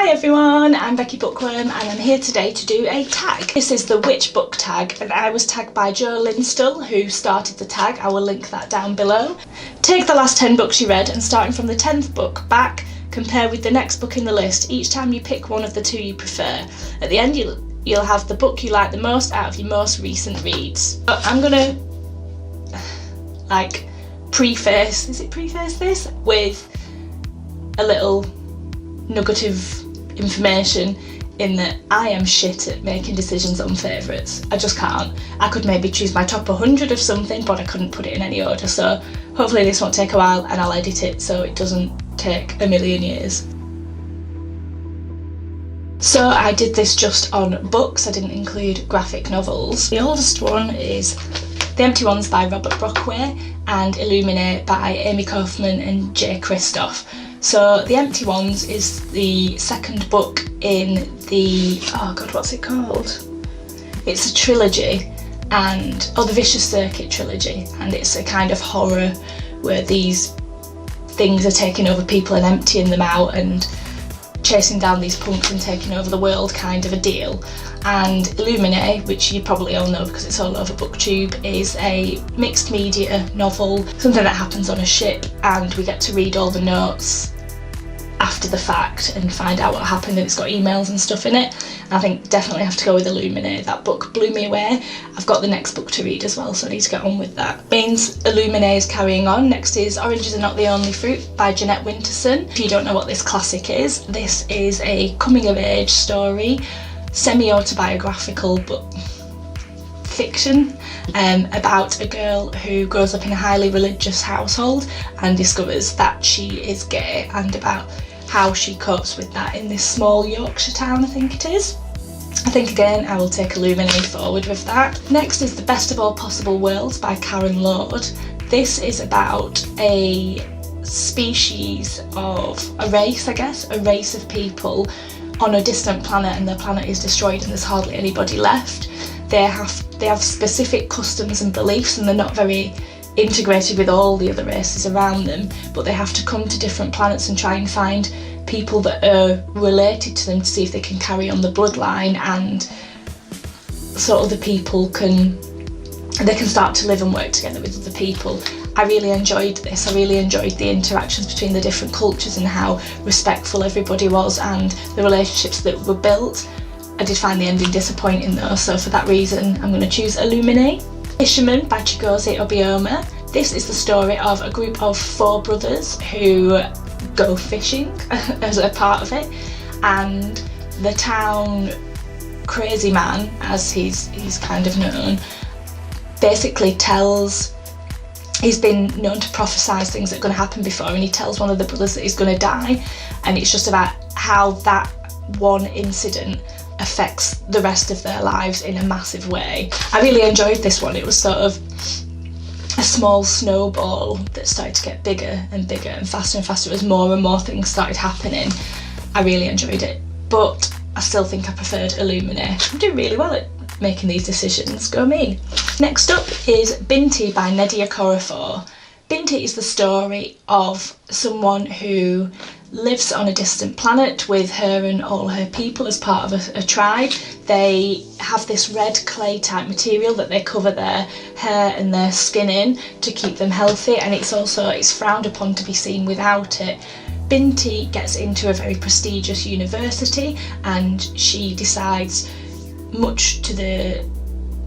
Hi everyone, I'm Becky Bookworm and I'm here today to do a tag. This is the Witch book tag and I was tagged by Jo Linstall, who started the tag. I will link that down below. Take the last 10 books you read and starting from the 10th book back, compare with the next book in the list. Each time you pick one of the two you prefer. At the end you'll have the book you like the most out of your most recent reads. But I'm gonna preface this with a little nugget of information in that I am shit at making decisions on favourites. I just can't. I could maybe choose my top 100 of something, but I couldn't put it in any order, so hopefully this won't take a while and I'll edit it so it doesn't take a million years. So I did this just on books, I didn't include graphic novels. The oldest one is The Empty Ones by Robert Brockway and Illuminae by Amy Kaufman and Jay Kristoff. So The Empty Ones is the second book in the, oh god, what's it called? It's a trilogy, and the Vicious Circuit trilogy, and it's a kind of horror where these things are taking over people and emptying them out and chasing down these punks and taking over the world kind of a deal. And Illuminae, which you probably all know because it's all over BookTube, is a mixed media novel, something that happens on a ship and we get to read all the notes after the fact and find out what happened, and it's got emails and stuff in it. And I think definitely have to go with Illuminae. That book blew me away. I've got the next book to read as well, so I need to get on with that. Means Illuminae is carrying on. Next is Oranges Are Not the Only Fruit by Jeanette Winterson. If you don't know what this classic is, this is a coming of age story, semi-autobiographical but fiction, about a girl who grows up in a highly religious household and discovers that she is gay, and about how she copes with that in this small Yorkshire town, I think it is. I think again I will take Illuminae forward with that. Next is The Best of All Possible Worlds by Karen Lord. This is about a species of a race of people on a distant planet, and their planet is destroyed and there's hardly anybody left. They have specific customs and beliefs and they're not very integrated with all the other races around them, but they have to come to different planets and try and find people that are related to them to see if they can carry on the bloodline, and so other people can start to live and work together with other people. I really enjoyed this. I really enjoyed the interactions between the different cultures and how respectful everybody was and the relationships that were built. I did find the ending disappointing though, so for that reason I'm going to choose Illuminae. Fisherman by Chigozie Obioma. This is the story of a group of 4 brothers who go fishing as a part of it, and the town crazy man, as he's kind of known, basically he's been known to prophesise things that are going to happen before, and he tells one of the brothers that he's going to die, and it's just about how that one incident affects the rest of their lives in a massive way. I really enjoyed this one. It was sort of a small snowball that started to get bigger and bigger and faster as more and more things started happening. I really enjoyed it, but I still think I preferred Illuminae. I'm doing really well at making these decisions, go me. Next up is Binti by Nnedi Okorafor. Binti is the story of someone who lives on a distant planet with her and all her people as part of a tribe. They have this red clay type material that they cover their hair and their skin in to keep them healthy, and it's frowned upon to be seen without it. Binti gets into a very prestigious university and she decides, much to the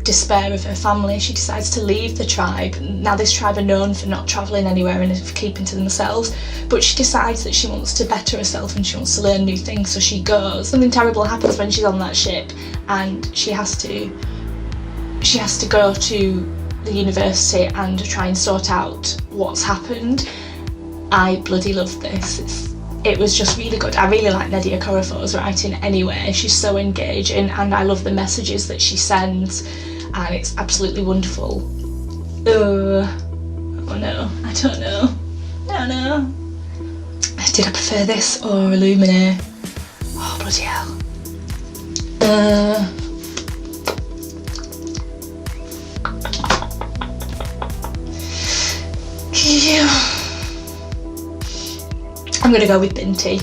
despair of her family, she decides to leave the tribe. Now this tribe are known for not travelling anywhere and for keeping to themselves, but she decides that she wants to better herself and she wants to learn new things, so she goes. Something terrible happens when she's on that ship and she has to go to the university and try and sort out what's happened. I bloody loved this. It was just really good. I really like Nnedi Okorafor's writing anyway. She's so engaging and I love the messages that she sends, and it's absolutely wonderful. Oh no, I don't know. Did I prefer this or Illuminae? Oh bloody hell. I'm gonna go with Binti.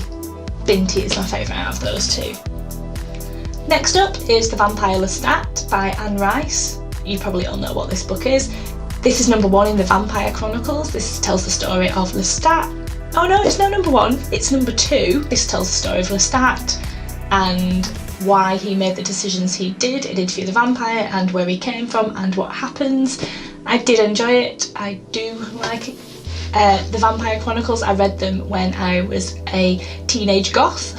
Binti is my favourite out of those two. Next up is The Vampire Lestat by Anne Rice. You probably all know what this book is. This is number 1 in the Vampire Chronicles. This tells the story of Lestat. Oh no, it's not number 1, it's number 2. This tells the story of Lestat and why he made the decisions he did in Interview with the Vampire and where he came from and what happens. I did enjoy it. I do like it. The Vampire Chronicles, I read them when I was a teenage goth,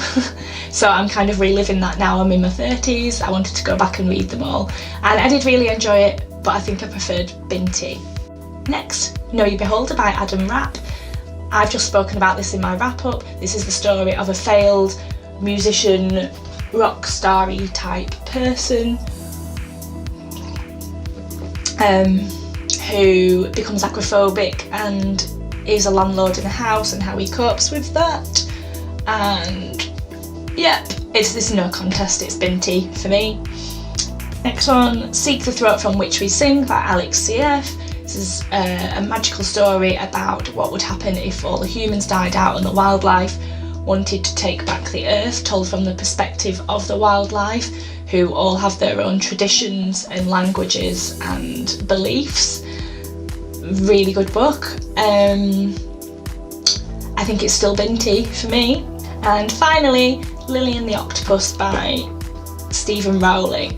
so I'm kind of reliving that now. I'm in my 30s, I wanted to go back and read them all, and I did really enjoy it, but I think I preferred Binti. Next, Know You Beholder by Adam Rapp. I've just spoken about this in my wrap-up. This is the story of a failed musician, rock starry type person who becomes agoraphobic and is a landlord in a house, and how he copes with that. And yep, this is no contest, it's Binti for me. Next one, Seek the Throat from Which We Sing by Alex C.F. This is a magical story about what would happen if all the humans died out and the wildlife wanted to take back the earth, told from the perspective of the wildlife, who all have their own traditions and languages and beliefs. Really good book. I think it's still Binti for me. And finally, Lily and the Octopus by Stephen Rowley.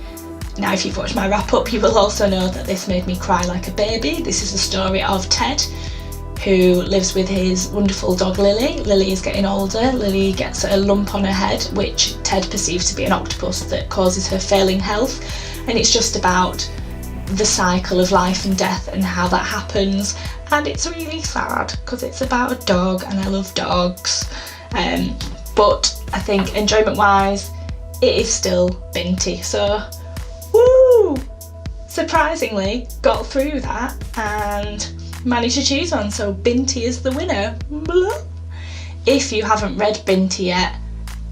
Now, if you've watched my wrap-up, you will also know that this made me cry like a baby. This is the story of Ted, who lives with his wonderful dog Lily. Lily is getting older. Lily gets a lump on her head, which Ted perceives to be an octopus that causes her failing health. And it's just about the cycle of life and death and how that happens. And it's really sad because it's about a dog, and I love dogs. But I think enjoyment-wise, it is still Binti. So, woo! Surprisingly, got through that and managed to choose one, so Binti is the winner. Blah. If you haven't read Binti yet,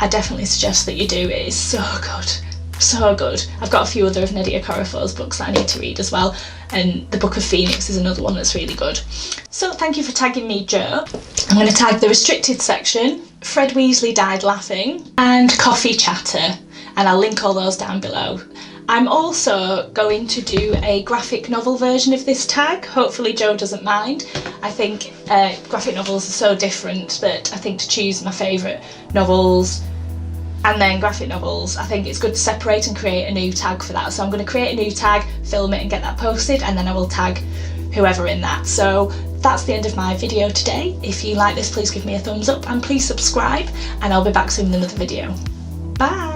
I definitely suggest that you do. It is so good, so good. I've got a few other of Nnedi Okorafor's books that I need to read as well, and The Book of Phoenix is another one that's really good. So thank you for tagging me, Jo. I'm going to tag the restricted section, Fred Weasley Died Laughing, and Coffee Chatter, and I'll link all those down below. I'm also going to do a graphic novel version of this tag. Hopefully Jo doesn't mind. I think graphic novels are so different that I think to choose my favourite novels and then graphic novels, I think it's good to separate and create a new tag for that. So I'm going to create a new tag, film it and get that posted, and then I will tag whoever in that. So that's the end of my video today. If you like this, please give me a thumbs up and please subscribe, and I'll be back soon with another video. Bye!